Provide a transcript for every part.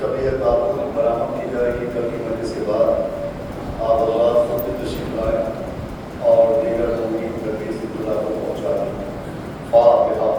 شبیہ تعاون برآمد کی جائے گی کل کی مجلس کے بعد آپ حضرات خود تشریف لائیں اور دیگر لوگوں کی تربیت سے اللہ کو پہنچا دیں. فاتحہ.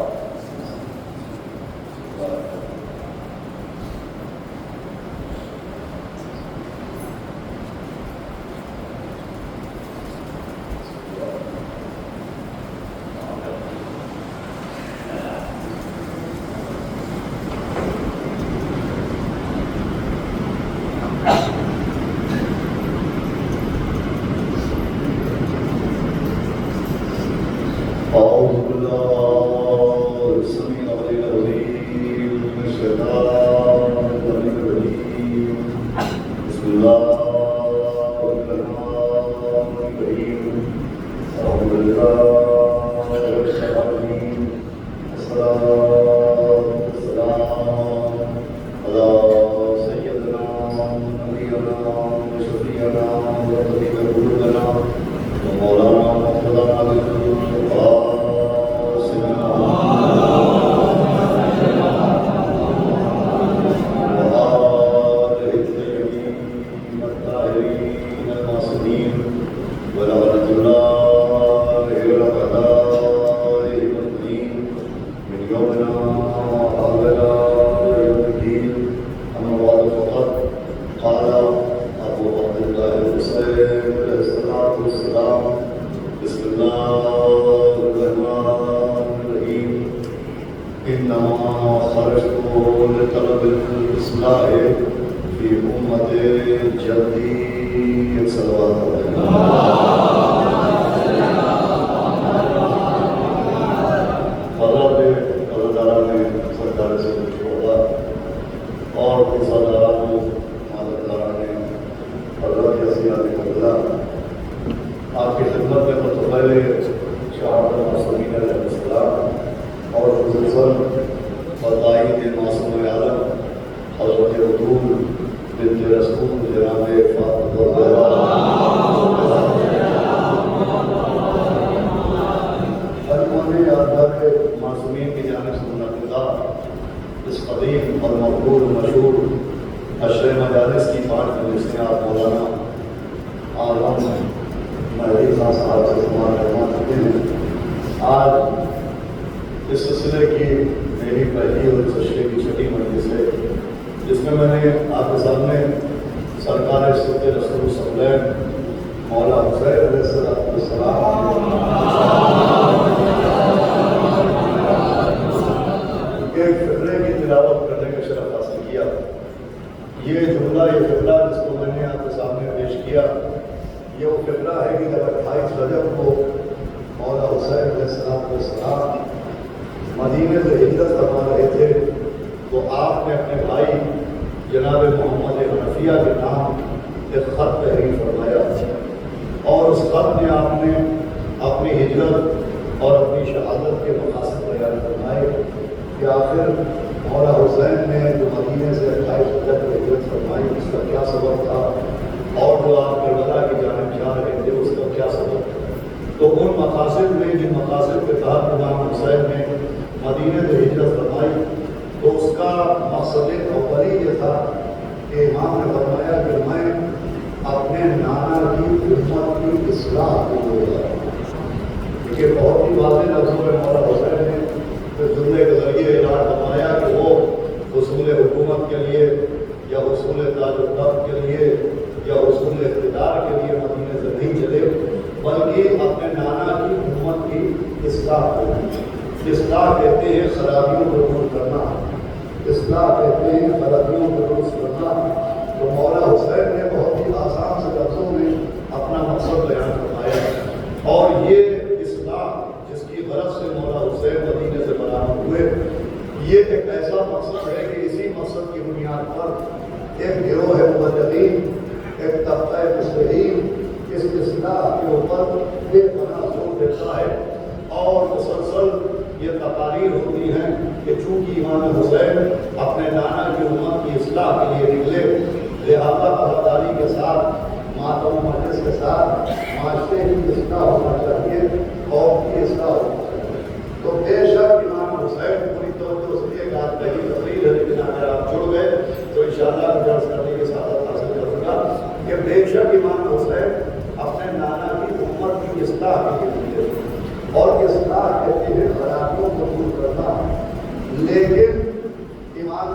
تو بے شک امام حسین پوری توجہ سے ایک آدھ لگی تقریر ہے، لیکن اگر آپ جڑ گئے تو انشاءاللہ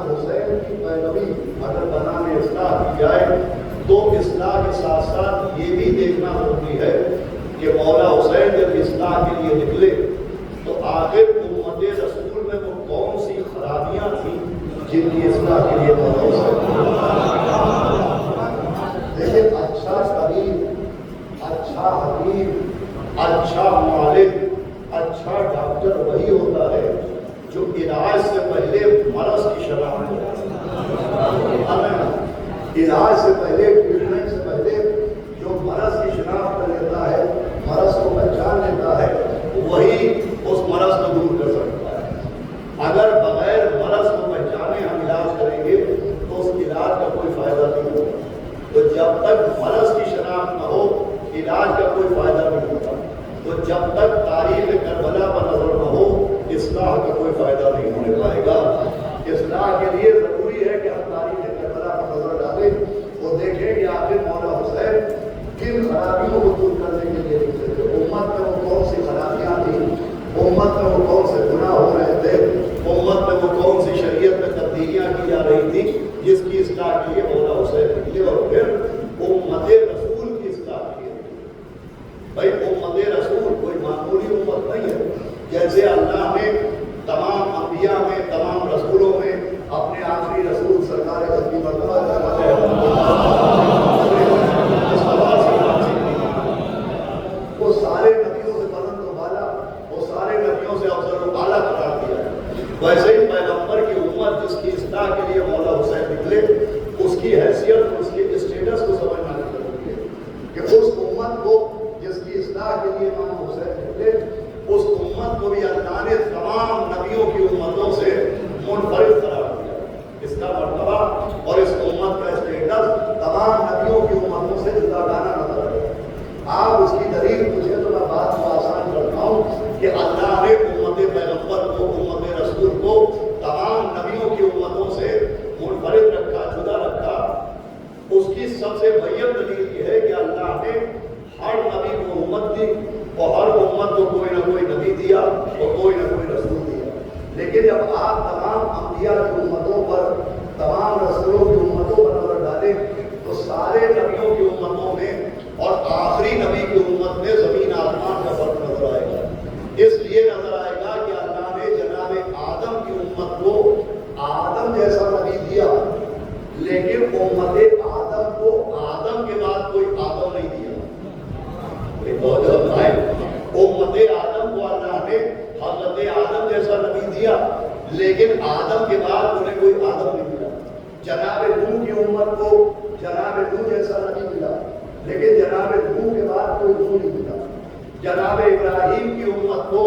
حسین کی پیروی اگر بنانے اصلاح کی جائے تو اصلاح کے ساتھ ساتھ یہ بھی دیکھنا ضروری ہے کہ مولا حسین جب اصلاح کے لیے نکلے تو آخر امت رسول میں وہ کون سی خرابیاں تھیں جن کی اصلاح کے لیے مولا حسین لیکن اچھا طبیب، اچھا حکیم، اچھا معالج، اچھا ڈاکٹر وہی ہوتا ہے جو علاج سے پہلے مرض کی شناخت علاج سے پہلے، ٹریٹمنٹ سے پہلے جو مرض کی شناخت کر لیتا ہے، مرض کو پہچان لیتا ہے، وہی اس مرض کو دور کر سکتا ہے۔ اگر بغیر مرض کو پہچانے ہم علاج کریں گے تو اس علاج کا کوئی فائدہ نہیں ہوگا۔ تو جب تک مرض کی شناخت نہ ہو علاج کا کوئی فائدہ نہیں ہوتا۔ تو جب تک تاریخ کربلا پر نظر نہ ہو اصلاح کا کوئی فائدہ نہیں ہونے پائے گا۔ اصلاح کے لیے ضروری ہے کہ ہم تاریخ کربلا پر نظر ڈالیں اور دیکھیں کہ آخر مولا حسین کن خرابیوں کو دور کرنے کے لیے نکلے تھے۔ امت میں وہ کون سی خرابیاں تھیں، امت میں وہ کون سے گناہ ہو رہے تھے، امت میں وہ کون سی شریعت میں تبدیلیاں کی جا رہی تھیں جس کی اصلاح کے لیے مولا حسین نکلے اور پھر امت رسول کی اصلاح کی۔ بھائی امت رسول کوئی معمولی امت نہیں ہے۔ جیسے اللہ نے تمام انبیاء میں، تمام رسولوں میں اپنے آخری رسول سرکار حکیم وہ سارے نبیوں سے بلند و بالا، وہ سارے نبیوں سے افضل و اعلیٰ قرار دیا ہے، ویسے ہی پیغمبر کی امت جس کی اصلاح کے لیے مولا حسین نکلے اس کی حیثیت، اس کے اسٹیٹس کو سمجھنا ضروری ہے کہ اس امت کو جس کی اصلاح کے لیے مولا حسین نکلے اس امت کو بھی اللہ نے تمام نبیوں کی امتوں سے منفرد قرار دیا۔ اس کا مرتبہ اور اس امت کا اسٹیٹس تمام نبیوں کی امتوں سے جداگانہ نظر آئے۔ آپ اس کی دلیل پوچھیں تو میں بات کو آسان کرتا ہوں کہ اللہ نے امت پیغمبر کو، امت رسول کو تمام نبیوں کی امتوں سے منفرد رکھا، جدا رکھا۔ اس کی سب سے بڑی دلیل یہ ہے کہ اللہ نے ہر نبی کو امت دی اور ہر امت کو کوئی نہ کوئی نبی دیا اور کوئی نہ کوئی رسول دیا۔ لیکن جب آپ تمام انبیاء کی امتوں پر، تمام رسولوں کی امتوں پر نظر ڈالیں تو سارے نبیوں کی امتوں میں اور آخری نبی کی امت میں زمین آسمان کا فرق نظر آئے گا۔ اس لیے نظر آئے گا کہ اللہ نے جناب آدم کی امت کو آدم جیسا نبی دیا، لیکن امت آدم کو آدم کے بعد کوئی آدم نہیں دیا۔ امت آدم کو اللہ نے حضرت آدم جیسا نبی دیا، لیکن آدم کے بعد انہیں کوئی آدم نہیں ملا۔ جناب نوح کی امت کو جناب نوح جیسا نبی ملا، لیکن جناب نوح کے بعد کوئی نوح نہیں ملا۔ جناب ابراہیم کی امت کو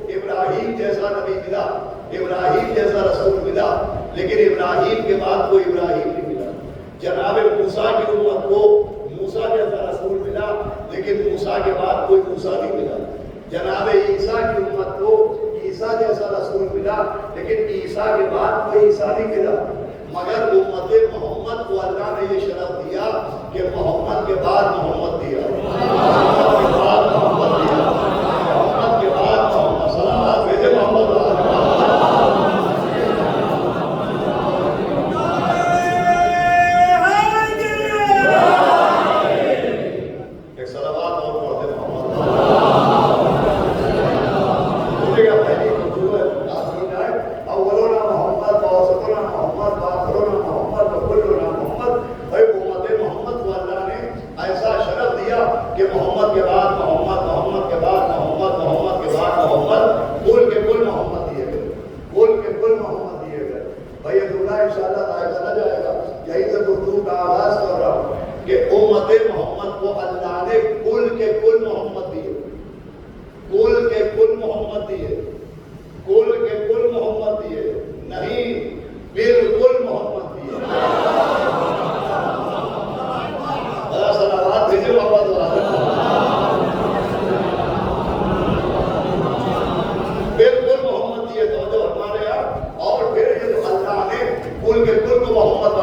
ابراہیم جیسا نبی ملا، ابراہیم جیسا رسول ملا، لیکن ابراہیم کے بعد کوئی ابراہیم نہیں ملا۔ جناب موسیٰ کی امت کو موسیٰ جیسا رسول ملا، لیکن موسیٰ کے بعد کوئی موسیٰ نہیں ملا۔ جناب عیسیٰ کی امت کو عیسیٰ جیسا رسول ملا، لیکن عیسیٰ کے بعد کوئی عیسیٰ نہیں ملا۔ مگر امت محمد کو اللہ نے یہ شرف دیا کہ محمد کے بعد محمد دیا، محمد کے بعد محمد دیا، محمد کے بعد محمد صلوات بھیجے محمد ایک صلوات اور پڑھتے محمد اولنا محمد وسطنا محمد وآخرنا محمد وكلنا محمد۔ بھائی امت محمد کو اللہ نے ایسا شرف دیا کہ محمد کے بعد محمد، محمد کے بعد محمد، محمد کے بعد محمد، کل کے کل محمد دیے گئے، کل کے کل محمد دیے گئے۔ بھائی عبداللہ انشاءاللہ آئے نہ جائے گا، یہی سے گفتگو کا آغاز کر رہا ہوں کہ امت محمد کو اللہ نے کل کے کل محمد دیے، کل کے کل محمد دیے، کل کے کل محمد دیے، نہیں بالکل محمد دیے۔ صلوات بھیجے محمد بالکل محمد دیے۔ تو جو ہمارے یہاں اور پھر یہ اللہ نے کل کے کل کو محمد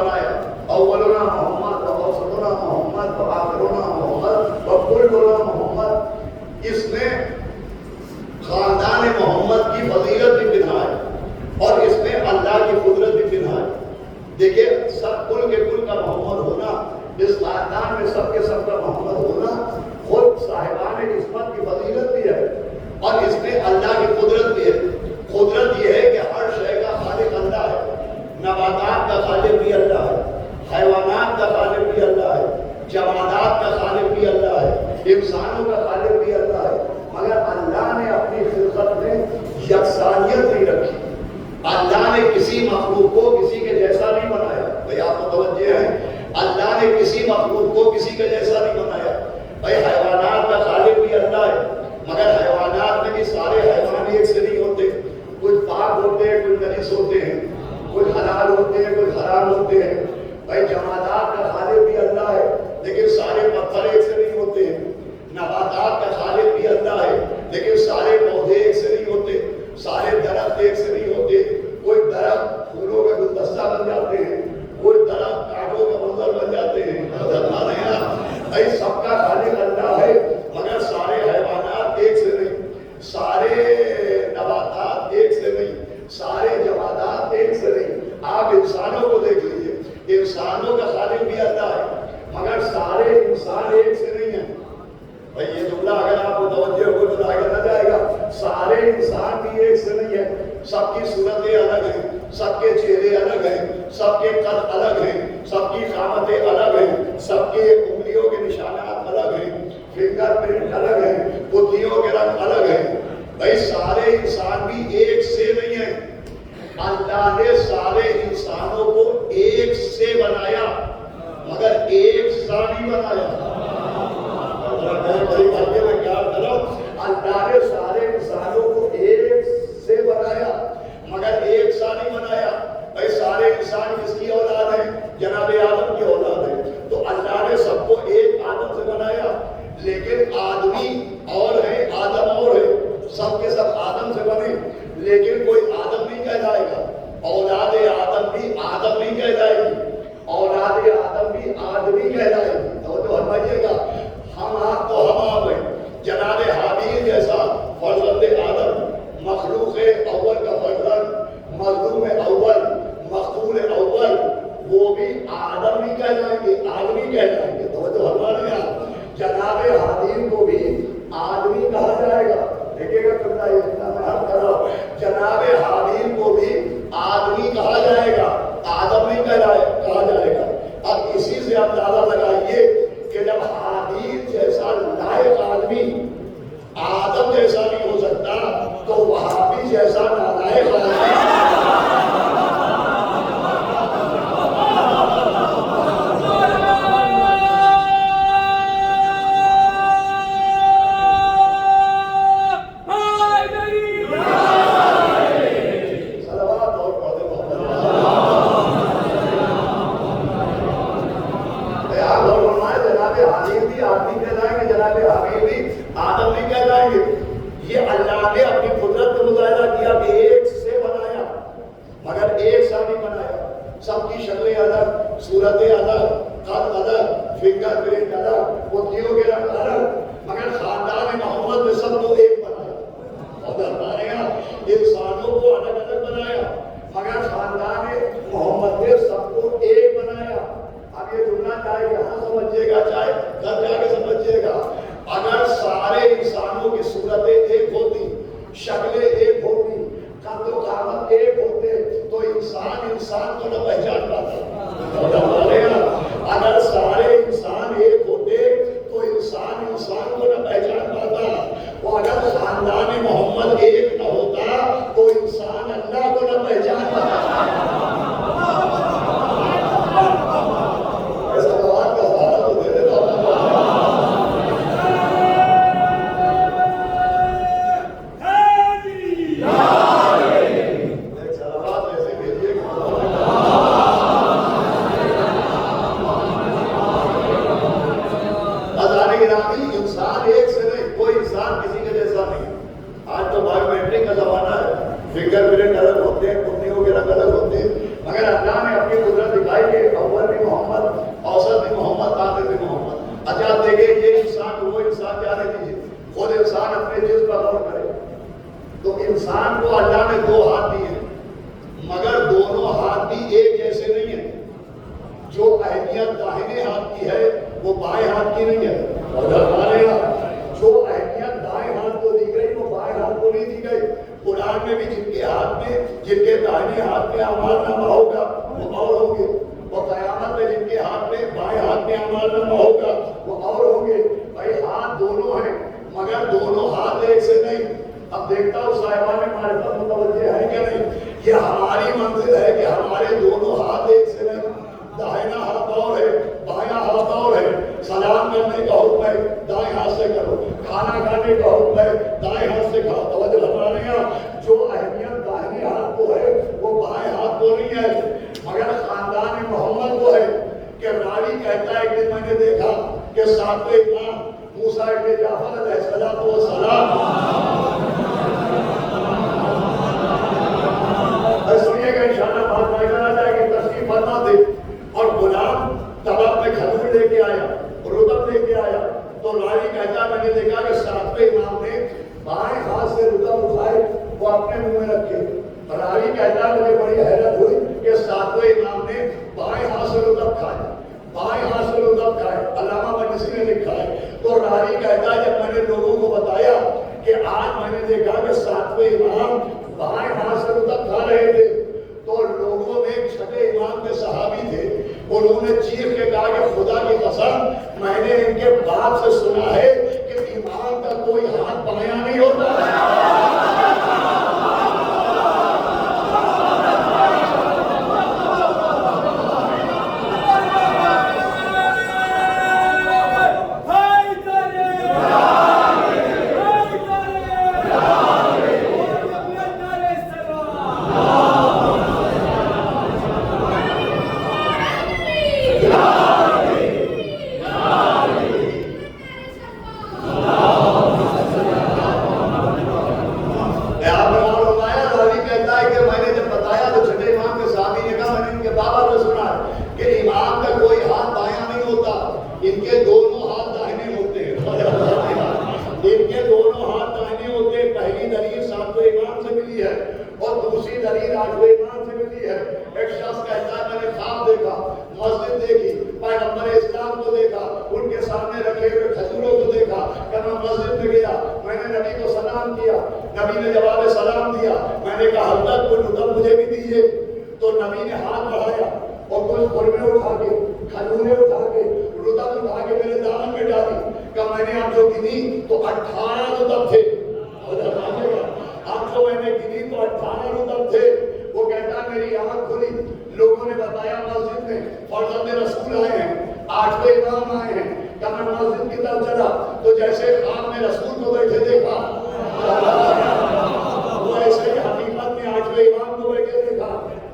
خالق بھی اللہ ہے، حیوانات کا خالق بھی اللہ ہے، جمادات کا خالق بھی اللہ ہے، انسانوں کا خالق بھی اللہ ہے، مگر اللہ نے اپنی خلقت میں یکسانیت نہیں رکھی۔ اللہ نے کسی مخلوق کو کسی کے جیسا نہیں بنایا۔ بھئی آپ متوجہ ہیں، اللہ نے کسی مخلوق کو کسی کے جیسا نہیں بنایا۔ بھئی حیوانات کا خالق بھی اللہ ہے، مگر حیوانات میں بھی سارے حیوان ایک سے نہیں ہوتے، کچھ پاک ہوتے ہیں، کچھ نجس ہوتے ہیں، کچھ حلال ہوتے ہیں، کچھ حرام ہوتے ہیں۔ بھئی جمادات کا خالق بھی اللہ ہے، لیکن سارے پتھر ایک سے نہیں ہوتے ہیں۔ نباتات کا خالق بھی اللہ ہے، لیکن سارے پودے ایک سے نہیں ہوتے، سارے درخت ایک سے نہیں ہوتے۔ کوئی درخت پھولوں کا گلدستہ بن جاتے ہیں، کوئی درخت کانٹوں کا منظر بن جاتے ہیں۔ بھئی سب کا خالق اللہ ہے، مگر سارے حیوانات ایک سے نہیں، سارے نباتات ایک سے نہیں، سارے جمادات ایک سے نہیں۔ آپ انسانوں کو دیکھ لیجئے، انسانوں کا خالق بھی اللہ ہے، مگر سارے انسان ایک سے نہیں ہیں۔ بھئی یہ جملہ اگر آپ متوجہ ہو تو آگے نہ جائے گا۔ سارے انسان بھی ایک سے نہیں ہیں، سب کی صورتیں الگ ہیں، سب کے چہرے الگ ہیں، سب کے قد الگ ہیں، سب کی قامتیں الگ ہیں، سب کے انگلیوں کے نشانات الگ ہیں، فنگر پرنٹ الگ ہیں، پتلیوں کے رنگ الگ ہیں۔ بھئی سارے انسان بھی ایک سے نہیں ہیں۔ اللہ نے سارے انسانوں کو ایک سے بنایا، مگر ایک سا نہیں بنایا۔ اللہ نے سارے انسانوں کو ایک سے بنایا، مگر ایک سا نہیں بنایا۔ بھئی سارے انسان کس کی اولاد ہیں؟ جناب آدم کی اولاد ہیں، تو اللہ نے سب کو ایک آدم سے بنایا، لیکن آدمی اور ہے، آدم اور ہے، سب کے سب آدم سے بنے، لیکن کوئی آدم نہیں کہلائے گا۔ اولاد آدم بھی آدم نہیں کہلائے گی، اولاد آدم بھی آدمی کہلائے گی۔ تو فرمائیے گا، ہم آپ تو ہم آپ ہیں۔ جناب حابیل جیسا فرزند آدم، مخلوق اول کا فرزند، مظلوم اول، مقتول اول، وہ بھی آدم ہی کہلائیں گے، آدمی کہلائیں گے۔ تو ہمارے یہاں جناب حابیل کو بھی آدمی کہا جائے گا۔ دیکھیں گا کرتا ہے اتنا میں حل کر رہا ہوں، جناب حابیل کو بھی آدمی کہا جائے گا، آدم نہیں کہا جائے گا۔ اب اسی سے اندازہ لگائیے کہ جب حابیل جیسا لائق آدمی آدم جیسا نہیں ہو سکتا، تو وہابی جیسا نالائق آدمی قرآن میں بھی جن کے ہاتھ میں جن کے دائیں ہاتھ میں اعمال نامہ ہوگا وہ اور ہوں گے، میں نے دیکھا کہ ساتویں امام موسیٰ ابن جعفر علیہ السلام سنیے گا انشاءاللہ بات بیان آ جائے گی، تشریف فرما دے اور غلام طبق میں کھجور لے کے آیا، رطب لے کے آیا، تو راوی کہتا میں نے دیکھا کہ ساتویں امام نے بائیں ہاتھ سے رطب اٹھائے وہ اپنے منہ میں رکھے۔ راوی کہتا ہے مجھے بڑی حیرت ہوئی کہ ساتویں امام نے بائیں ہاتھ سے رطب کھائے، بائیں ہاتھ سے رطب کھائے، علامہ مجلسی نے لکھا ہے۔ تو راوی کہتا ہے جب میں نے لوگوں کو بتایا کہ آج میں نے دیکھا کہ ساتویں امام بائیں ہاتھ سے رطب کھا رہے تھے، تو لوگوں میں چھٹے امام کے صحابی تھے، انہوں نے چیخ کے کہا کہ خدا کی قسم میں نے ان کے باپ سے سنا ہے کہ امام کا کوئی ہاتھ بایاں نہیں ہوتا۔ نبی نے جواب سلام دیا، میں نے کہا حضرت کوئی رطب مجھے بھی دیجیے، تو نبی نے ہاتھ بڑھایا اور کچھ قرمے اٹھا کے، کھجوریں اٹھا کے، رطب اٹھا کے میرے دامن میں ڈالی، کہ میں نے آپ جو گنی تو 18 رطب تھے، آپ جو میں نے گنی تو 18 رطب تھے۔ وہ کہتا میری آنکھ کھلی، لوگوں نے بتایا مسجد میں فرزند رسول آئے ہیں، 8ویں امام آئے ہیں، کہ میں مسجد کی طرف چلا تو جیسے خواب میں رسول کو بیٹھے دیکھا، وہ ایسے ہی حقیقت میں 8ویں امام کو بیٹھے دیکھا،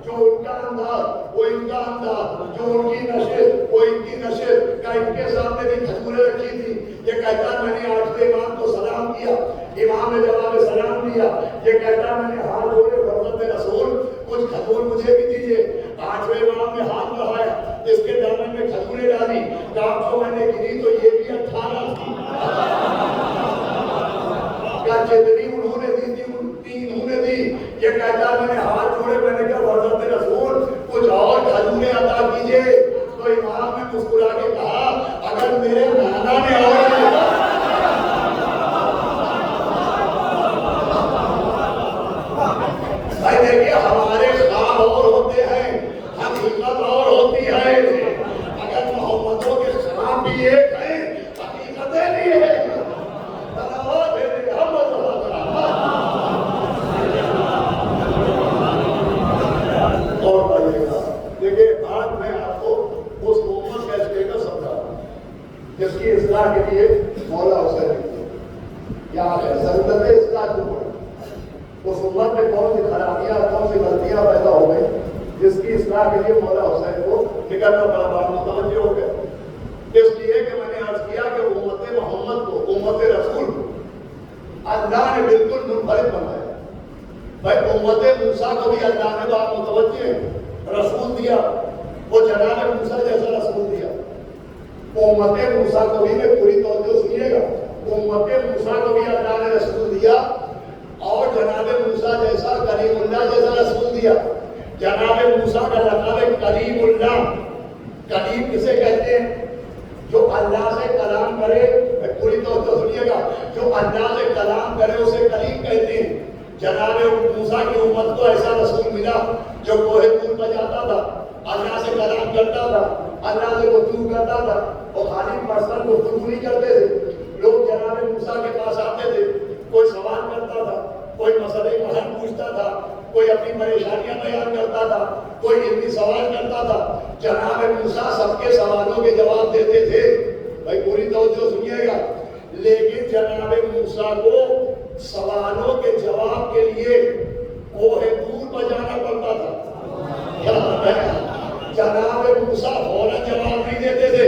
جو ان کا انداز وہ ان کا انداز، جو ان کی نشست وہ ان کی نشست، کہ ان کے سامنے بھی کھجوریں رکھی تھی۔ یہ کہتا میں نے 8ویں امام کو سلام کیا، امام نے جواب سلام دیا، یہ کہتا میں نے ہاتھ جوڑے فرزند رسول کچھ کھجور مجھے بھی دیجیے۔ 8ویں امام نے ہاتھ بڑھایا، اس کے دامن میں کھجوریں ڈالی، کہ آپ کو میں نے گنی تو یہ بھی 18 تھی، کیا جتنی انہوں نے دی تھی اتنی انہوں نے دی۔ یہ کہتا میں نے ہاتھ جوڑے، میں نے کہا فرزند رسول کچھ اور کھجوریں عطا کیجیے، تو امام نے مسکرا کے کہا اگر میرے نانا نے اور دیکھیے ہمارے خواب اور ہوتے ہیں، حقیقت اور ہوتی ہے، اگر محمدوں کے خواب بھی ایک ہیں حقیقتیں بھی ہیں۔ اور دیکھیے آج میں آپ کو اس امت کا اسٹیٹس سمجھا رہا ہوں جس کی اصلاح کے لیے مولا حسین یا ضرورت اصلاح کو پڑی۔ اس امت میں کون سی خرابیاں کون سی غلطیاں پیدا ہو گئی جس کی اصلاح کے لیے مولا حسین کو نکلنا پڑا، بات متوجہ ہو گئے۔ اس لیے کہ میں نے عرض کیا کہ امت محمد کو، امت رسول کو اللہ نے بالکل منفرد بنایا۔ بھائی امت موسیٰ کو بھی اللہ نے، بات متوجہ ہے، رسول دیا، وہ جناب موسیٰ جیسا رسول دیا۔ امت موسیٰ کو بھی، میں پوری توجہ سنیے گا، امت موسیٰ کو بھی اللہ نے رسول دیا اور جناب موسیٰ جیسا، کلیم اللہ جیسا رسول دیا۔ جناب موسیٰ کا لقب ہے کلیم اللہ۔ کلیم کسے کہتے ہیں؟ جو اللہ سے کلام کرے، پوری توجہ سنیے گا، جو اللہ سے کلام کرے اسے کلیم کہتے ہیں۔ جناب موسیٰ کی امت کو ایسا رسول ملا جو کوہ طور پر جاتا تھا، اللہ سے کلام کرتا تھا، اللہ سے گفتگو کرتا تھا، اور خالی پرسنل گفتگو نہیں کرتے تھے۔ لوگ جناب موسیٰ کے پاس آتے تھے، کوئی سوال کرتا تھا، کوئی مسئلے کا حل پوچھتا تھا، کوئی اپنی پریشانیاں بیان کرتا تھا، کوئی علمی سوال کرتا تھا، جناب موسیٰ سب کے سوالوں کے جواب دیتے تھے۔ بھائی پوری توجہ سنیے گا، لیکن جناب موسیٰ کو سوالوں کے جواب کے لیے کوہ طور پر جانا پڑتا تھا۔ جناب موسیٰ فوراً جواب نہیں دیتے تھے،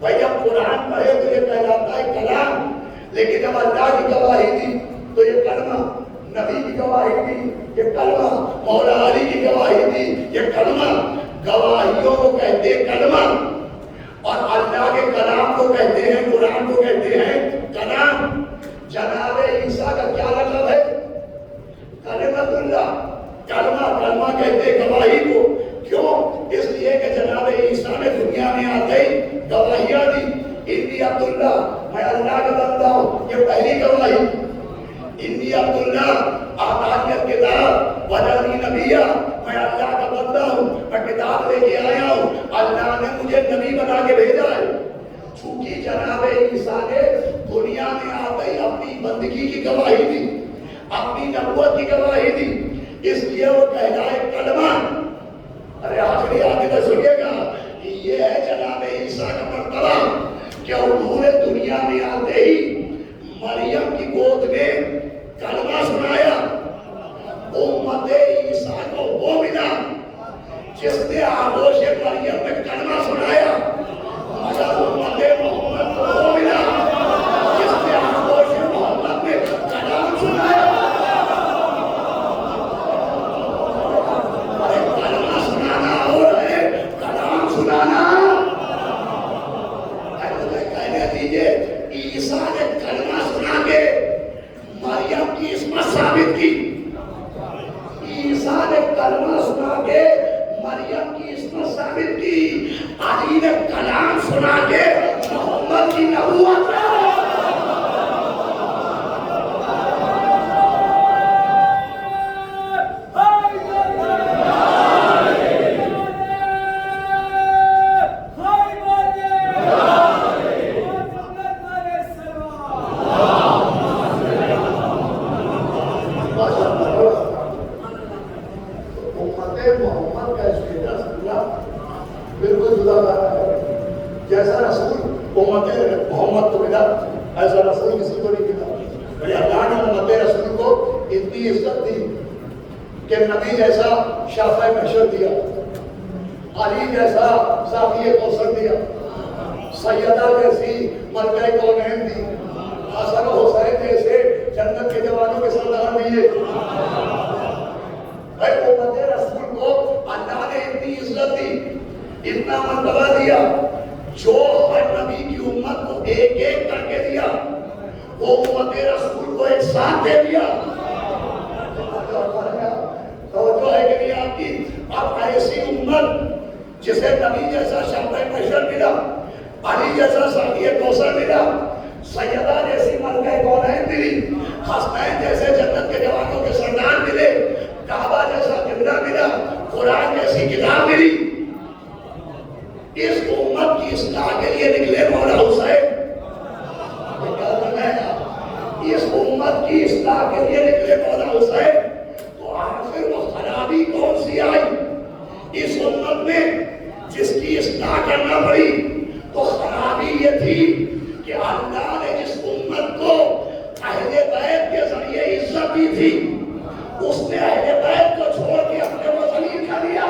بھائی جب قرآن پڑھے تو یہ کہلاتا ہے کلام، لیکن جب اللہ کی گواہی دی تو یہ کلمہ، نبی کی گواہی دی یہ کلمہ، مولا علی کی گواہی دی یہ کلمہ، گواہیوں کو کہتے ہیں کلمہ، اور اللہ کے کلام کو کہتے ہیں، قرآن کو کہتے ہیں کلام۔ جناب عیسیٰ کا کیا لقب ہے؟ کلمۃ اللہ، کلمہ کہتے ہیں گواہی کو۔ کیوں؟ اس لیے کہ جناب عیسیٰ نے دنیا میں آتے ہی گواہیاں دی، انی عبداللہ، میں اللہ کا بندہ ہوں، یہ پہلی گواہی۔ انی عبداللہ آتانی کتاب وجعلنی نبیّا، میں اللہ کا بندہ ہوں، میں کتاب لے کے آیا ہوں، اللہ نے مجھے نبی بنا کے بھیجا ہے۔ چونکہ جناب عیسیٰ نے دنیا میں آتے ہی اپنی بندگی کی گواہی دی، اپنی نبوت کی گواہی دی، اس لیے وہ کہلائے کلمہ۔ ارے آخری آگے تو سنیے گا، یہ ہے جناب عیسیٰ کا مرتبہ کہ انہوں نے دنیا میں آتے ہی مریم کی گود میں کلمہ سنایا۔ امت عیسیٰ کو وہ ملا جس نے آغوش مریم میں کلمہ سنایا، مگر امت محمد کو وہ ملا جس نے آغوش محمد میں کلام سنایا۔ کلمہ سنانا اور ہے کلام سنانا۔ کہنے دیجئے عیسیٰ نے کلمہ سنا کے مریم کی عصمت ثابت کی، عیسیٰ نے کلمہ سنا کے مریم کی عصمت ثابت کی، علی نے کلام سنا کے محمد کی نبوت جیسا رسول امت محمد کو ملا، ایسا رسول کسی کو نہیں ملا۔ اللہ نے امت رسول کو اتنی عزت دی کہ نبی جیسا شافع محشر دیا، علی جیسا ساقی کوثر دیا، سیدہ جیسی ملکہ کونین دی، حسن و حسین جیسے جنت کے جوانوں کے سردار دیے۔ امت رسول کو اللہ نے اتنی عزت دی، اتنا مرتبہ دیا، جو ہر نبی کی امت کو ایک ایک کر کے دیا، وہ امت رسول کو ایک ساتھ دے دیا۔ توجہ ہے کہ نہیں آپ کی؟ اب ایسی امت جسے نبی جیسا شافع محشر ملا، علی جیسا ساقی کوثر ملا، سیدہ جیسی ملکہ کونین ملی، حسنین جیسے جنت کے جوانوں کے سردار ملے، کعبہ جیسا قبلہ ملا، قرآن جیسی کتاب ملی۔ اس امت کی اصلاح کے لیے نکلے مولا حسین، اس امت کی اصلاح کے لیے نکلے مولا حسین، تو آخر وہ خرابی کون سی آئی اس امت میں جس کی اصلاح کرنا پڑی؟ تو خرابی یہ تھی کہ اللہ نے جس امت کو اہل بیت کے ذریعے عزت دی تھی، اس نے اہل بیت کو چھوڑ کے اپنے کو ذلیل کر دیا۔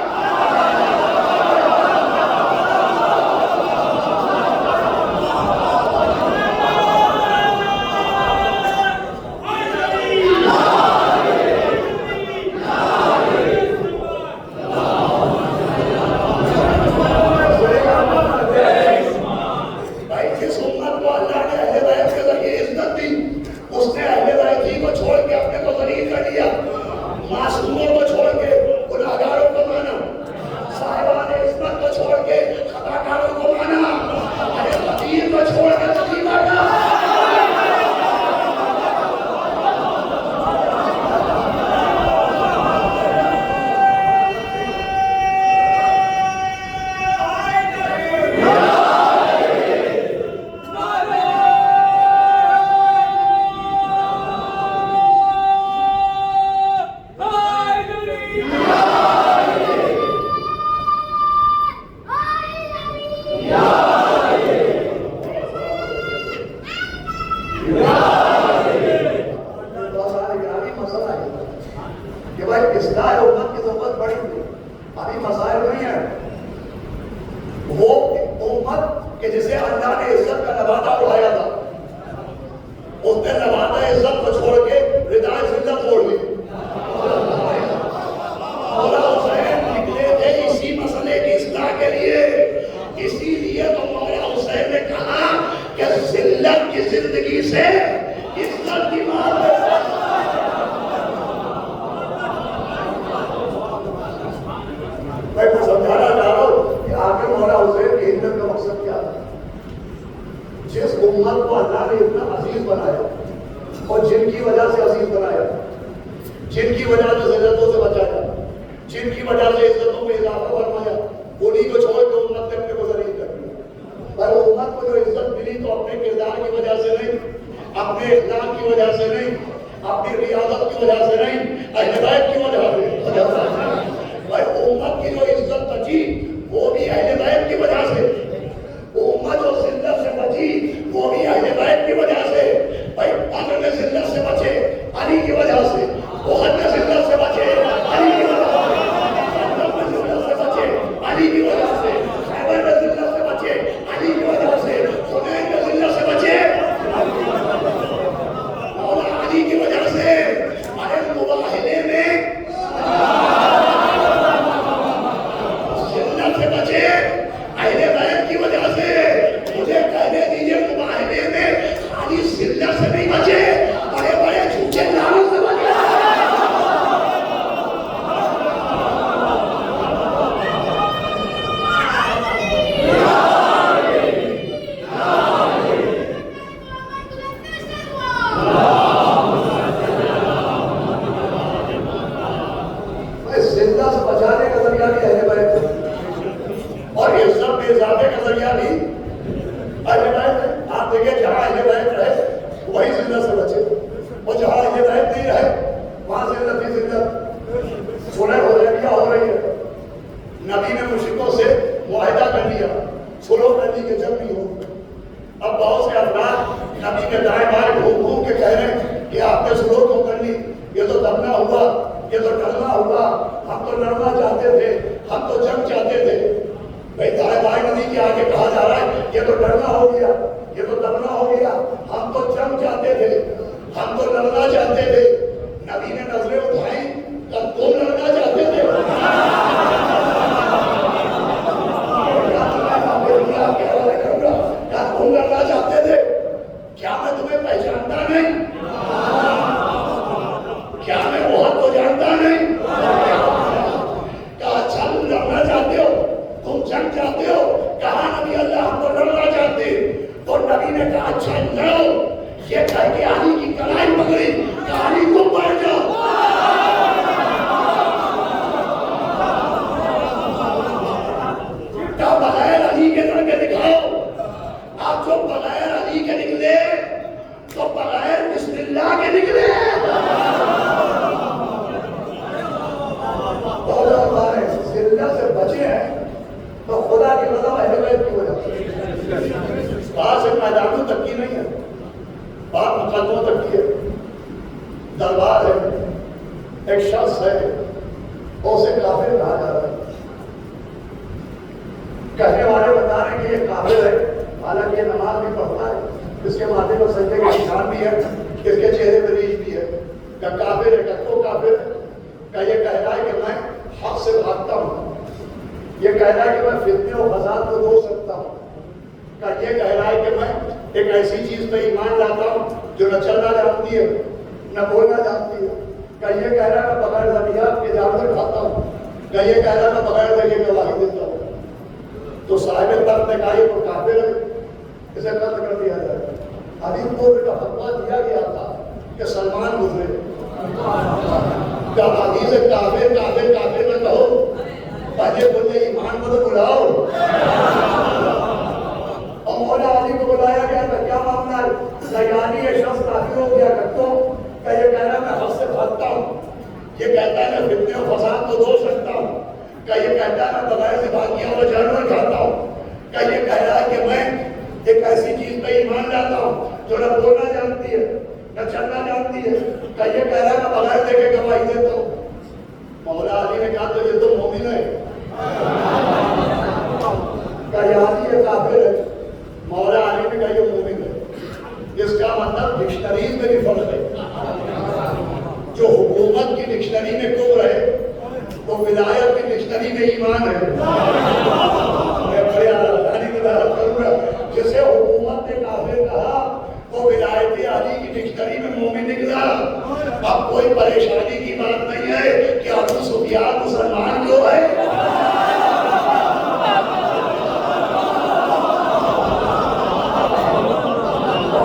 کہ جسے اللہ نے عزت کا نباتہ اڑایا تھا، اس نے نباتہ عزت کو چھوڑ کے ردائے ذلت اوڑھ لی. مولا حسین نکلے تھے اسی مسئلے کی اصلاح کے لیے، اسی لیے تو مولا حسین نے کہا کہ ذلت کی زندگی سے عزت کی مار ہے. میں کو سمجھانا چاہ رہا ہوں کہ آگے مولا حسین کی ہجرت کا مقصد کیا تھا. جس امت کو اللہ نے اتنا عزیز بنایا اور جن کی وجہ سے عزیز بنایا، جن کی وجہ سے ذلتوں سے بچایا، جن کی وجہ سے عزتوں میں اضافہ فرمایا، انہیں کو چھوڑ کے امت نے اپنے کو ذلیل کر دیا. پر امت کو جو عزت ملی تو اپنے کردار کی وجہ سے نہیں، اپنے اخلاق کی وجہ سے نہیں، اپنی ریاضت کی وجہ سے نہیں، اہل بیت کی وجہ سے. بھائی امت کی جو عزت بچی وہ بھی اہل بیت کی وجہ سے، امت جو ذلت سے بچی وہ بھی اہل بیت کی وجہ سے. بھائی بدر میں ذلت سے بچے علی کی وجہ سے، احد میں ذلت سے بچے علی کی وجہ سے، خندق میں ذلت سے بچے علی کی وجہ سے، خیبر میں ذلت سے بچے علی کی وجہ سے، حنین میں ذلت سے بچے مولا علی کی وجہ سے. ارے مباہلے میں ذلت سے بچے اہل بیت کی وجہ سے. مجھے کہنے دیجیے مباہلے میں خالی ذلت سے نہیں بچے، بڑے بڑے جھوٹے لعنت سے بچے. ذلت سے بچانے کا ذریعہ بھی اہل بیت ہے اور عزت میں اضافے کا ذریعہ بھی اہل بیت ہے. آپ دیکھیں جہاں اہل بیت رہے وہی ذلت سے بچے، اور جہاں اہل بیت نہیں رہے وہاں ذلت ہی ذلت. صلح حدیبیہ ہو رہی ہے، نبی نے مشرکوں سے معاہدہ کر لیا صلح کرنے کی جنگ نہیں ہو. اب بہت سے افراد نبی کے دائیں بائیں گھوم گھوم کے کہہ رہے ہیں کہ آپ نے صلح کیوں کر لی، یہ تو دبنا ہوا، یہ تو ڈرنا ہوا، ہم تو لڑنا چاہتے تھے، ہم تو جنگ چاہتے تھے. بھائی دائیں بائیں نبی کے آگے کہا جا رہا ہے یہ تو ڈرنا ہو گیا، یہ تو دبنا ہو گیا، ہم تو جنگ چاہتے تھے، ہم تو لڑنا چاہتے تھے. نبی نے نظریں اٹھائیں، تب تم لڑنا چاہتے تھے. کیا تم لڑنا چاہتے تھے؟ کیا میں تمہیں پہچانتا نہیں؟ کیا میں بہت کو جانتا نہیں؟ کہا اچھا تم لڑنا چاہتے ہو، تم جنگ چاہتے ہو. کہا نبی اللہ ہم تو لڑنا چاہتے. تو نبی نے کہا اچھا لڑو. یہ کہہ کے علی کی کلائی پکڑی کہ علی تم بیٹھ جاؤ. کیا بغیر علی کے لڑ کے دکھاؤ. آپ جو بغیر علی کے نکلے تو بغیر بسم اللہ کے نکلے. ذلت سے بچے ہیں تو خدا کی رضا اہل بیت کی وجہ سے. بات صرف میدانوں تک کی نہیں ہے، بات مقدموں تک کی ہے. دربار ہے، ایک شخص ہے، اسے کافر کہا جا رہا ہے. کہنے والے بتا رہے ہیں کہ یہ کافر ہے، حالانکہ یہ نماز بھی پڑھتا ہے، اس کے ماتھے پر سجدے کا نشان بھی ہے، اس کے چہرے پر ریش بھی ہے. کہ کافر ہے، کہ تو کافر ہے. کہ یہ کہہ رہا ہے کہ میں حق سے بھاگتا ہوں، یہ کہہ رہا ہے کہ میں فتنے و فساد کو روک سکتا ہوں. کہ یہ کہہ رہا ہے کہ میں ایک ایسی چیز پہ ایمان لاتا ہوں جو نہ چلنا جانتی ہے نہ بولنا جانتی ہے. کہ یہ کہہ رہا ہے میں بغیر ذبیحہ کے جانور کھاتا ہوں. کہ یہ کہہ رہا ہے میں بغیر ذریعے گواہی دیتا ہوں. تو صاحب تخت نے کہا یہ تو کافر ہے، اسے قتل کر دیا جائے. ابھی کو کا فتویٰ دیا گیا تھا کہ سلمان گزرے. کیا حدیث کافر کافر کافر نہ کہو، پہلے بولے ایمان کو تو بلاؤ. اور مولا علی کو بلایا گیا تھا، کیا معاملہ ہے؟ یعنی یہ شخص کافر ہو گیا کرتا ہوں. کہ یہ کہہ رہا ہے میں حق سے بھاگتا ہوں، یہ کہتا ہے میں فتنے و فساد کو دو سکتا ہوں. کہ یہ کہتا ہے میں بغیر سے بھاگیاں اور جانور کھاتا ہوں. کہ یہ کہہ رہا ہے کہ میں ایک ایسی چیز پہ ایمان لاتا ہوں جو نہ بولنا جانتی ہے نہ چلنا جانتی ہے. کہ یہ کہہ رہا ہے میں بغیر دیکھے گواہی دیتا ہوں. مولا علی نے کہا تو یہ تو مومن ہے. کہ یہ علی یہ کافر ہے. ڈکشنریز میں بھی فرق ہے. جو حکومت کی ڈکشنری میں کفر ہے وہ ولایت کی ڈکشنری میں ایمان ہے. میں بڑے آسانی سے وضاحت کروں گا. جسے حکومت نے کافر کہا وہ ولایت علی کی ڈکشنری میں مومن نکلا. اب کوئی پریشانی کی بات نہیں ہے کہ ابو سفیان مسلمان کیوں ہے.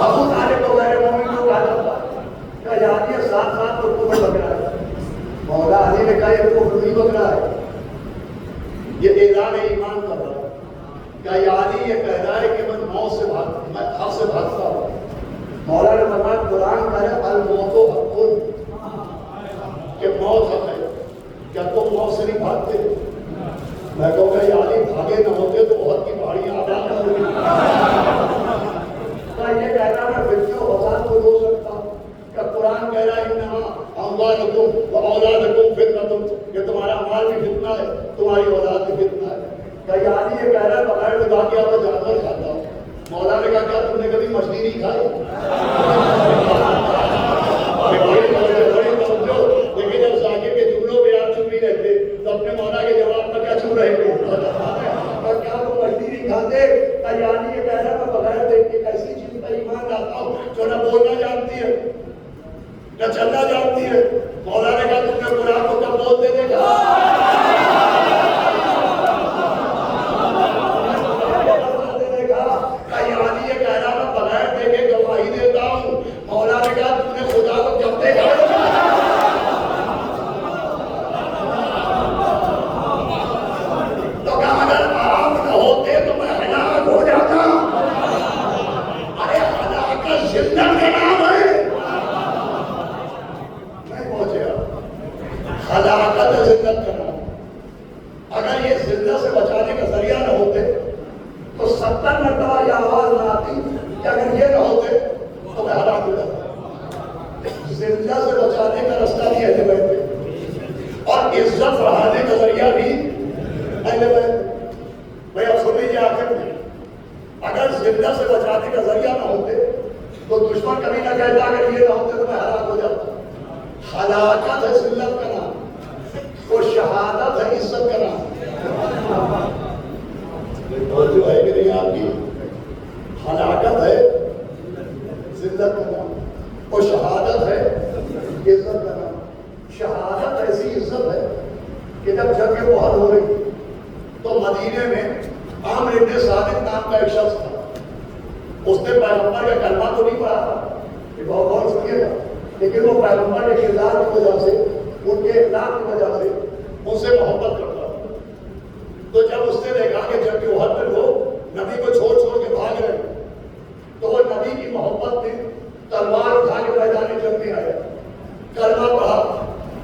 ابو طالب کو غیر مومن کیوں کہا جاتا ہے؟ کہا جاتی ہے ساتھ ساتھ تو کفر بک رہا ہے. مولا علی نے کہا یہ کفر نہیں بک رہا ہے, یہ اعلان ایمان کر رہا ہے. کہا یا علی یہ کہہ رہا ہے کہ میں موت سے میں حق سے بھاگتا ہوں. مولا نے فرمایا قرآن کہہ رہا ہے الموت حق, کہ موت حق ہے. کیا تم موت سے نہیں بھاگتے؟ میں کہوں گا یا علی بھاگے نہ ہوتے تو بہت کی پہاڑیاں آباد نہ ہوگی. یہ کہہ رہا میں فتنہ و فساد کو روک سکتا ہوں. کہ قرآن کہہ رہا ہے انما اموالکم و اولادکم فتنۃ, کہ تمہارا مال بھی فتنہ ہے, تمہاری اولاد بھی فتنہ ہے. کہ یا علی یہ کہہ رہا ہے بغیر نگاہ کے میں جانور کھاتا ہوں. مولا نے کہا کیا تم نے کبھی مچھلی نہیں کھائی؟ لیکن جب ذاکر کے جملوں پہ آپ چپ نہیں رہتے تو اپنے مولا کے جواب میں کیا چپ رہیں گے؟ اور کیا تم مچھلی نہیں کھاتے؟ یعنی یہ کہہ رہا میں بغیر دیکھ کے ایسی چیز پر ایمان لاتا ہوں جو نہ بولنا جانتی ہے نہ چلنا جانتی ہے. مولا نے کہا تم نے قرآن کو کب بولتے دیکھا؟ مولا نے کہا تم نے خدا کو کب دیکھا؟ تو کہا اگر آپ نہ ہوتے تو میں ہلاک ہو جاتا. ارے ہلاکت زندہ کا نام ہے. نہیں پہنچے آپ. ہلاکت زندہ کا نام. اگر یہ زندہ سے بچانے کا ذریعہ نہ ہوتے تو 70 مرتبہ یہ آواز نہ آتی کہ اگر یہ نہ ہوتے تو میں ہلاک ہو جاتا. زندہ سے بچانے کا رستہ بھی اہل بیت پہ اور عزت بڑھانے کا ذریعہ بھی اہل بیت. بھائی اب سن لیجیے آخر میں, اگر زندہ سے بچانے کا ذریعہ نہ ہوتے تو دشمن کبھی نہ کہتا اگر یہ نہ ہوتے تو میں ہلاک ہو جاتا. ہلاکت ہے ذلت کا نام, وہ شہادت ہے عزت کا نام. جو ہے کہ نہیں آپ کی ہلاکت ہے ذلت کا نام, وہ شہادت ہے عزت کا نام. شہادت ایسی عزت ہے کہ جب جنگ احد ہو رہی تو مدینے میں عامر بن ثابت نام کا ایک شخص تھا. اس نے پیغمبر کا کلمہ تو نہیں پڑھا تھا, یہ بہت غور سنیے گا, لیکن وہ پیغمبر کے کردار کی وجہ سے, ان کے اخلاق کی وجہ سے ان سے محبت کرتا تھا. تو جب اس نے دیکھا کہ جنگ احد میں لوگ نبی کو چھوڑ چھوڑ کے بھاگ رہے تو وہ نبی کی محبت میں تلوار اٹھا کے میدان جنگ میں آیا, کلمہ پڑھا,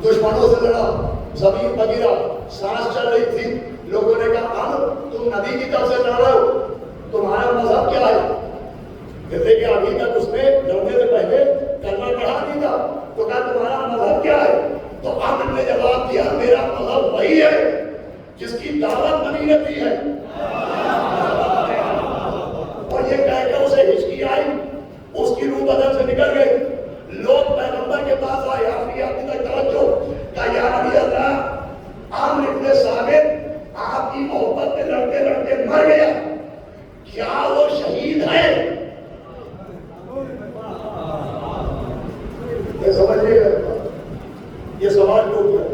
دشمنوں سے لڑا, زمین پر گرا, سانس چل رہی تھی. لوگوں نے کہا عمر تم نبی کی طرف سے لڑ رہے ہو, تمہارا مذہب کیا ہے؟ جیسے کہ ابھی تک اس نے لڑنے سے پہلے کلمہ پڑھا نہیں تھا, تو کہا تمہارا مذہب کیا ہے؟ تو عمر نے جواب دیا میرا مذہب وہی ہے جس کی دعوت نبی نے دی ہے. اور یہ کہہ کر اسے ہچکی آئی, اس کی روح بدن سے نکل گئی. لوگ پیغمبر کے پاس آئے, آخری آدمی تک توجہ, کہا یا نبی اللہ عامر بن ثابت آپ کی محبت میں لڑتے لڑتے مر گیا, کیا وہ شہید ہے؟ یہ سمجھیے گا, یہ سوال کیوں کیا؟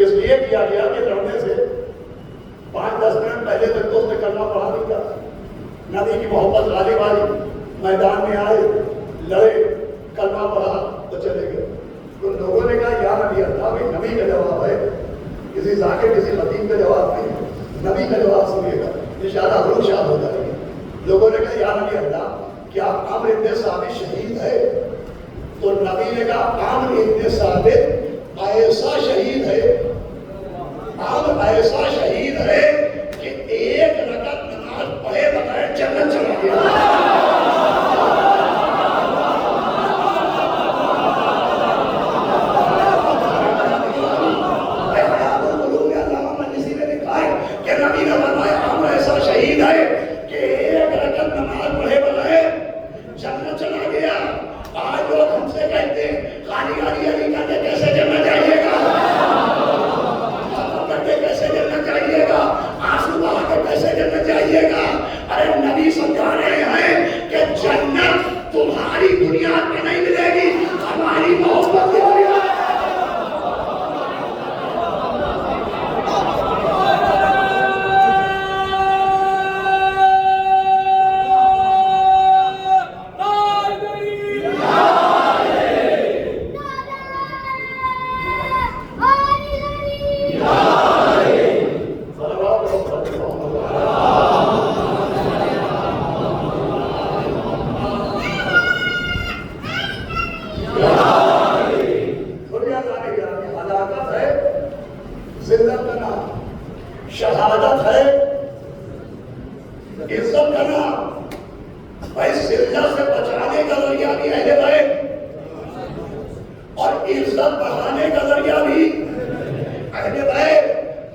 اس لیے کیا گیا کہ لڑنے سے 5-10 منٹ پہلے تک تو اس نے کلمہ پڑھا نہیں تھا. نبی کی محبت غالب آئی, میدان میں آئے, لڑے, کلمہ پڑھا تو چلے گئے. تو لوگوں نے کہا یا نبی اللہ, بھائی نبی کا جواب ہے, کسی ذاکر کسی خطیب کا جواب نہیں, نبی کا جواب سنیے گا, انشاءاللہ روح شاد ہو جائے گی. لوگوں نے کہا یا نبی اللہ کیا عامر بن ثابت شہید ہے؟ تو نبی نے کہا عامر بن ثابت ایسا شہید ہے, عامر ایسا شہید ہے کہ 1 رکعت نماز پڑھے بغیر جنت چلا گیا. نبی نے فرمایا عامر ایسا شہید ہے کہ 1 رکعت نماز پڑھے بغیر جنت چلا گیا. تمہاری بنیاد پہ نہیں ملے گی، ہماری محبت کی بنیاد۔ شہادت ہے، عزت کرنا، بھائی ذلت سے بچانے کا ذریعہ بھی اہل بیت اور عزت بڑھانے کا ذریعہ بھی اہل بیت۔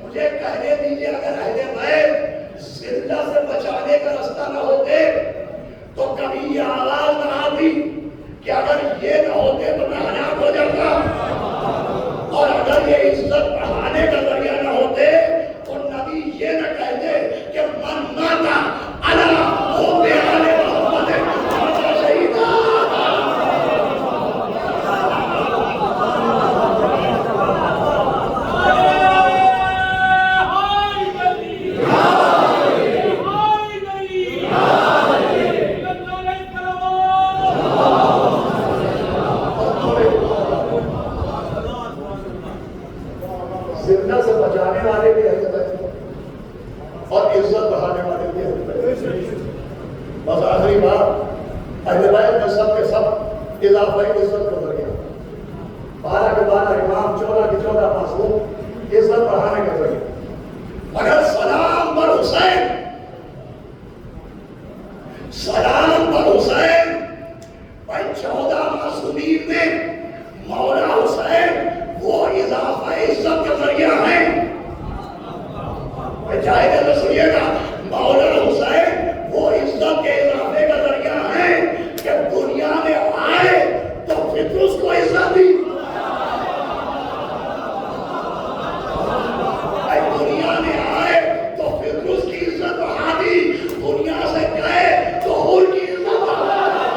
مجھے کہنے دیجیے، اگر اہل بیت ذلت سے بچانے کا راستہ نہ ہوتے تو کبھی یہ آواز نہ آتی کہ اگر یہ نہ ہوتے تو میں ہلاک ہو جاتا، اور اگر یہ عزت بڑھانے کا ذریعہ نہ ہوتے تو نبی یہ نہ کہتے کہ من ماتا علی حب آل محمد فقد شہیدا۔ ذلت سے بچانے والے بھی اہل بیت اور عزت بڑھانے والے بھی اہل بیت۔ بس آخری بات، اہل بیت میں سب کے سب اضافہ عزت کا ذریعہ، 12 کے 12 امام، 14 کے 14 معصوم، عزت بڑھانے کا ذریعہ۔ اگر سلام بر حسین، سلام بر حسین، بھائی 14 معصومین میں مولا حسین وہ اضافہ عزت کا ذریعہ ہے۔ جائے گا سنیے گا، مولا حسین وہ عزت کے اضافے کا ذریعہ ہے کہ دنیا میں آئے تو فطرس کو عزت دی، دنیا میں آئے تو فطرس کی عزت بڑھا دی، دنیا سے گئے تو حور کی عزت بڑھا دی۔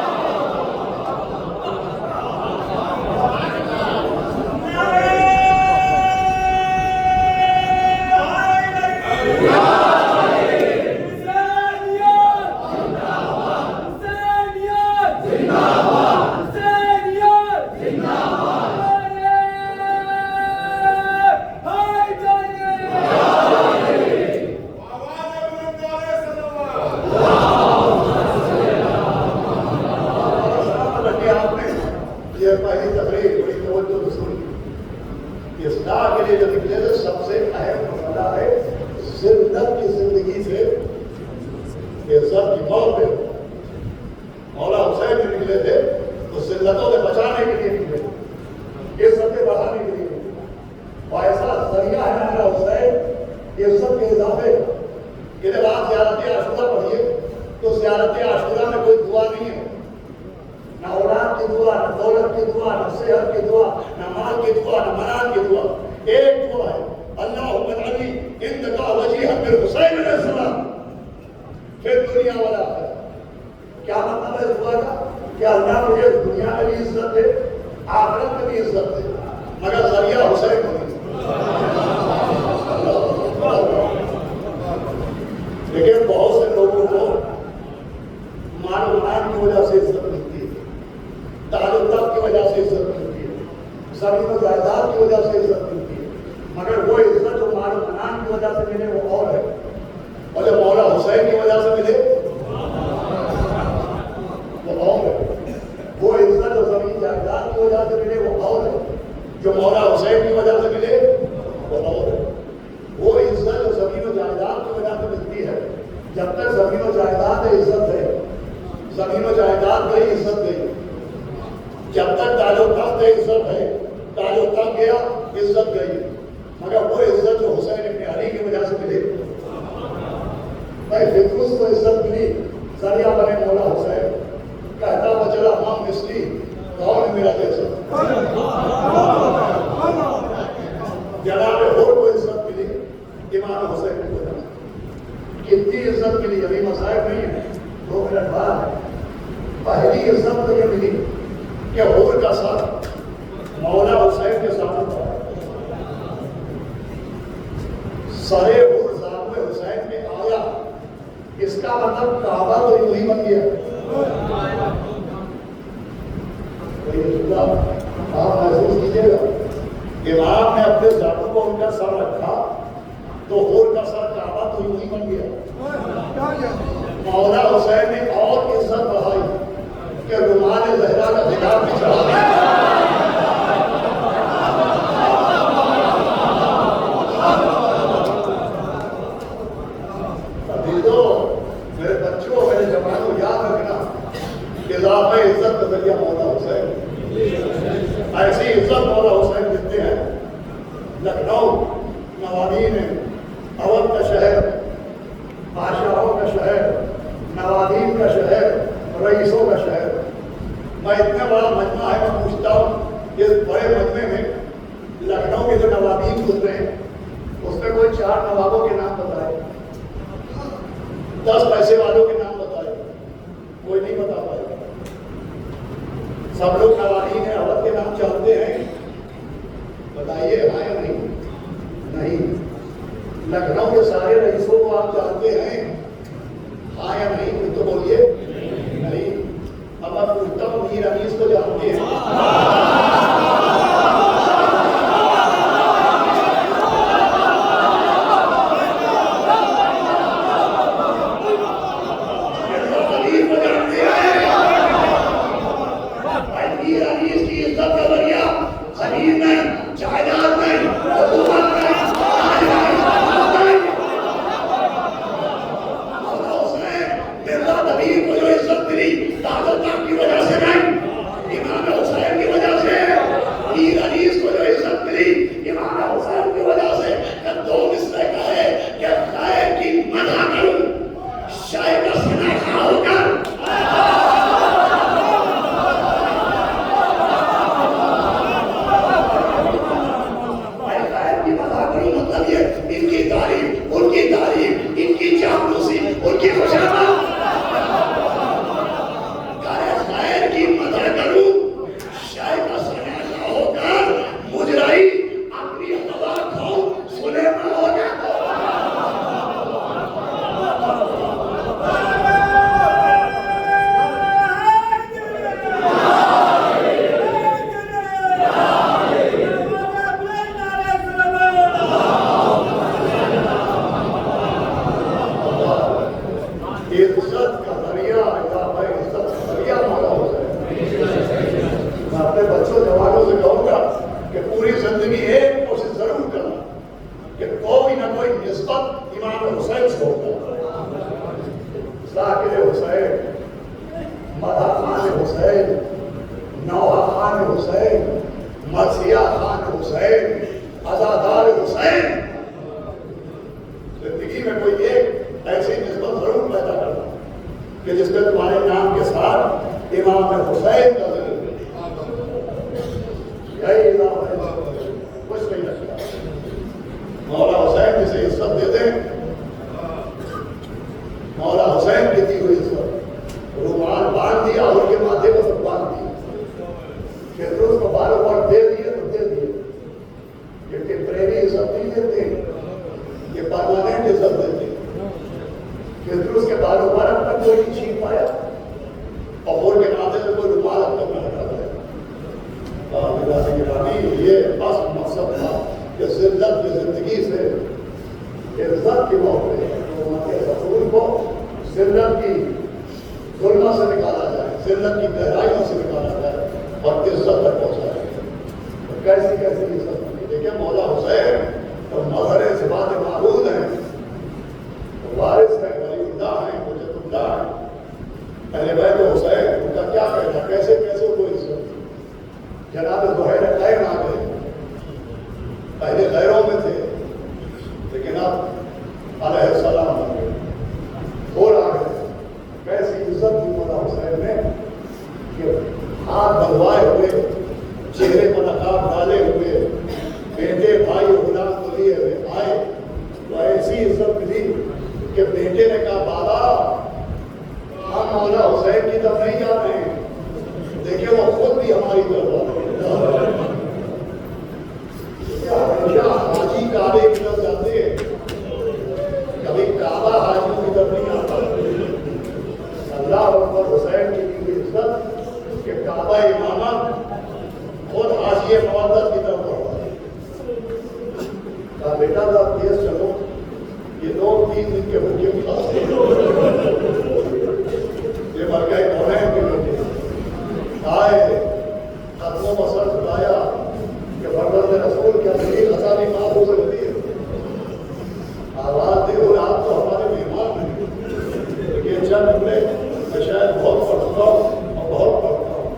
اصلاح کے لیے جو نکلے تھے سب سے اہم مسئلہ ہے ذلت کی زندگی سے عزت کی موت پہ۔ مولا حسین جو نکلے تھے تو ذلتوں سے بچانے کے لیے نکلے، عزتیں بڑھانے کے لیے نکلے، اور ایسا ذریعہ ہے مولا حسین عزت کے اضافے کا۔ کہ جب آپ زیارت عاشورہ پڑھیے تو زیارت عاشورہ میں کوئی دعا نہیں ہے، نہ اولاد کی دعا، نہ دولت کی دعا، نہ صحت کی دعا، نہ مال کی دعا، نہ منال کی دعا، ایک دعا ہے، اللہم اجعلنی عندک وجیہا بالحسین علیہ السلام فی الدنیا والآخرہ۔ کیا مطلب ہے اس دعا کا؟ کہ اللہ مجھے دنیا میں بھی عزت دے، آخرت میں بھی عزت دے، مگر ذریعہ حسین ہوگی۔ لیکن بہت سے لوگوں کو مال و منال کی وجہ سے عزت ملتی ہے، تعلقات کی وجہ سے عزت ملتی ہے، زمین و جائیداد کی وجہ سے عزت ملتی ہے، مگر وہ عزت جو مال و منال کی وجہ سے ملے وہ اور ہے، اور جو مولا حسین کی وجہ سے ملے وہ اور ہے۔ وہ عزت جو زمین جائیداد کی وجہ سے ملے وہ اور ہے، جو مولا حسین کی وجہ سے ملے وہ اور ہے۔ وہ عزت جو زمین و جائیداد کی وجہ سے ملتی ہے، جب تک زمین و جائیداد عزت ہے، زمین و جائیداد گئی عزت گئی، جب تک تعلقات عزت ہے، تعلقات گیا عزت گئی، مگر وہ عزت جو حسین ابن علی کی وجہ سے ملی، بھائی فطرس کو عزت ملی، ذریعہ بنے مولا حسین، کہتا وہ چلا ہم مثلی کون میرا جیسا، جناب حور کو عزت ملی امام حسین کی وجہ سے۔ کتنی عزت ملی، ابھی مصائب نہیں ہے، 2 منٹ بعد ہے، پہلی عزت تو یہ ملی کہ حور کا سر مولا حسین کے سامنے تھا. سرے حور ذات حسین میں آیا، اس کا مطلب کعبہ تو یوں ہی بن گیا. آپ محسوس کیجیے گا، امام نے اپنے ذاتوں کو ان کا سر رکھا تو حور کا سر کعبہ تو یوں ہی بن گیا. مولا حسین نے اور عزت بڑھائی کہ رومان زہرا کا خلاف بھی چڑھا دیا. میرے بچوں، میرے جوانوں، یاد رکھنا اضافہ عزت کا ذریعہ مولا حسین. ایسی عزت مولا حسین دیتے ہیں. لکھنؤ نوابین اودھ کا شہر، بادشاہوں کا شہر، نوابین کا شہر، رئیسوں کا شہر. میں اتنا بڑا مجمع ہے، میں پوچھتا ہوں اس بڑے مجمع میں لکھنؤ کے جو نوابین گزرے ہیں اس میں کوئی 4 نوابوں کے نام بتائے، 10 پیسے والوں کے نام بتائے، کوئی نہیں بتا پائے. سب لوگ نوابین اودھ کے نام جانتے ہیں، بتائیے ہاں یا نہیں؟ نہیں. لکھنؤ کے سارے رئیسوں کو آپ جانتے ہیں، ہاں یا نہیں؟ کچھ تو بولیے. نہیں. اب میں پوچھتا ہوں میر انیس کو جانتے ہیں؟ مولانا حسین کی طرف نہیں جا رہے ہیں. دیکھیں وہ خود بھی ہماری طرف آ رہے ہیں. ہمیشہ حاجی کعبے کی طرف جاتے ہیں, کبھی کعبہ حاجیوں کی طرف نہیں آتا. اللہ اکبر. حسین کی بھی عزت کہ کعبہ امامہ خود حاجی مودت کی طرف پڑھتا ہے. کہا بیٹا ذرا تیز چلو, یہ لوگ 3 دن کے بھوکے کھاتے ہیں, یہ مر گئے کون ہے ان کے بیٹے. آئے قدموں پر سر جھکایا کہ فرزند رسول کیا میری خطابی معاف ہو سکتی ہے. آواز دے اور آپ تو ہمارے مہمان ہیں. لیکن چند نکلے میں شاید بہت پڑھتا ہوں اور بہت پڑھتا ہوں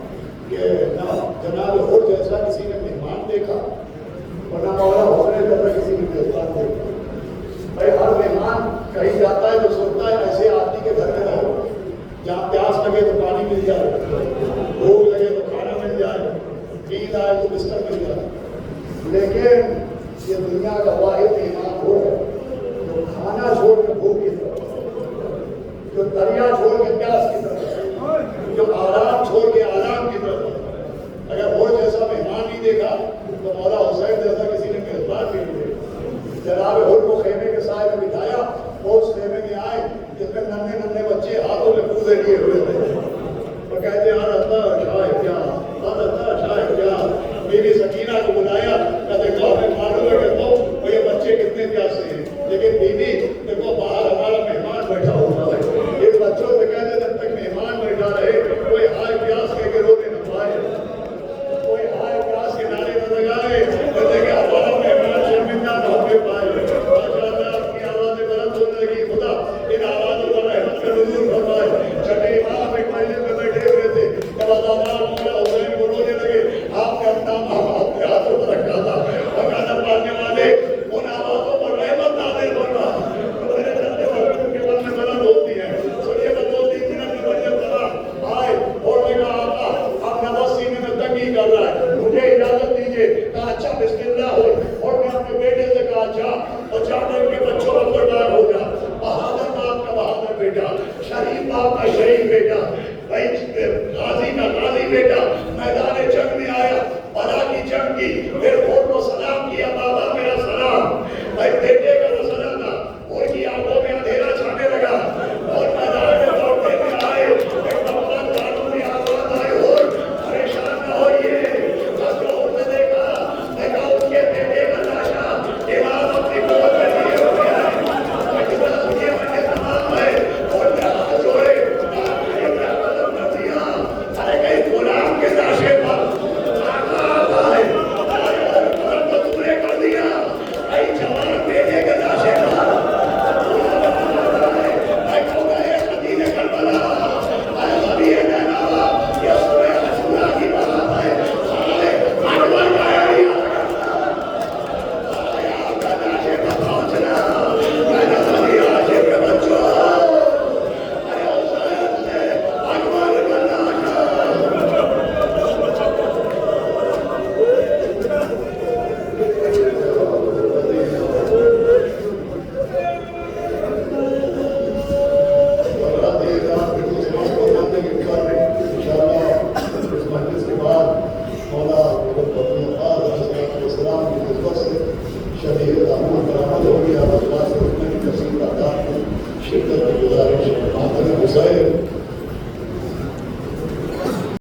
کہ نہ جناب خود جیسا کسی نے مہمان دیکھا اور نہ مولا حسین جیسا کسی نے میزبان دیکھا. بھائی ہر مہمان کہیں جاتا ہے تو سوچتا ہے ایسے آدمی کے گھر میں رہو جہاں پیاس لگے تو پانی مل جائے, بھوک لگے تو کھانا مل جائے, نیند آئے تو بستر مل جائے. لیکن یہ دنیا کا واحد مہمان وہ ہے جو کھانا چھوڑ کے بھوک کی طرف, جو دریا چھوڑ کے پیاس کی طرف, جو آرام چھوڑ کے آرام کی طرف. اگر وہ جیسا مہمان نہیں دیکھا تو مولا حسین جیسا کسی نے میزبان بھی نہیں دیکھا. جناب حر کو خیمے کے سائے میں بٹھایا, وہ اس خیمے میں آئے جس میں ننھے ننھے بچے ہاتھوں میں پوزے لیے ہوئے تھے اور کہتے ہیں اللہ شاہ کیا, اللہ شاہ کیا. بیوی سکینہ کو بلایا, کہ دیکھو ہمیں معلوم ہے کہ وہ یہ بچے کتنے پیاسے ہیں, لیکن بیوی دیکھو باہر ہمارا مہمان بیٹھا ہوا ہے, ان بچوں سے کہتے جب تک مہمان بیٹھا رہے کوئی ہائے پیاس کے رونے نہ پائے, کوئی ہائے پیاس کے نعرے نہ لگائے, کہتے کہ ہمارا مہمان شرمندہ نہ ہو کے پائے. ماشاء اللہ آپ کی آوازیں بلند ہونے لگی. خدا ان آوازوں پر رحمت کا نزول فرمائے. چھٹے امام ایک مہینے میں بیٹھے ہوئے تھے, جب ازادار مولا حسین کو رونے لگے آپ نے اپنا آپ کے ہاتھوں پر رکھا تھا اور گانا پانے والے ان آوازوں پر رحمت نازل فرما. میرے چلتے وقت ان کے من میں بلند ہوتی ہے. سنیے میں 2-3 منٹ میں بڑھے طرح آئے اور نے کہا آقا آپ نواز سینے میں تنگی کر رہا ہے, مجھے اجازت دیجیے. کہا اچھا بسم اللہ ہو. اور میں اپنے بیٹے سے کہا اچھا اور جا کر کے بچوں پر قربان ہو جا. بہادر باپ کا بہادر بیٹا, شریف باپ کا شریف بیٹا, غازی کا غازی بیٹا میدان جنگ میں آیا, بلا کی جنگ کی, پھر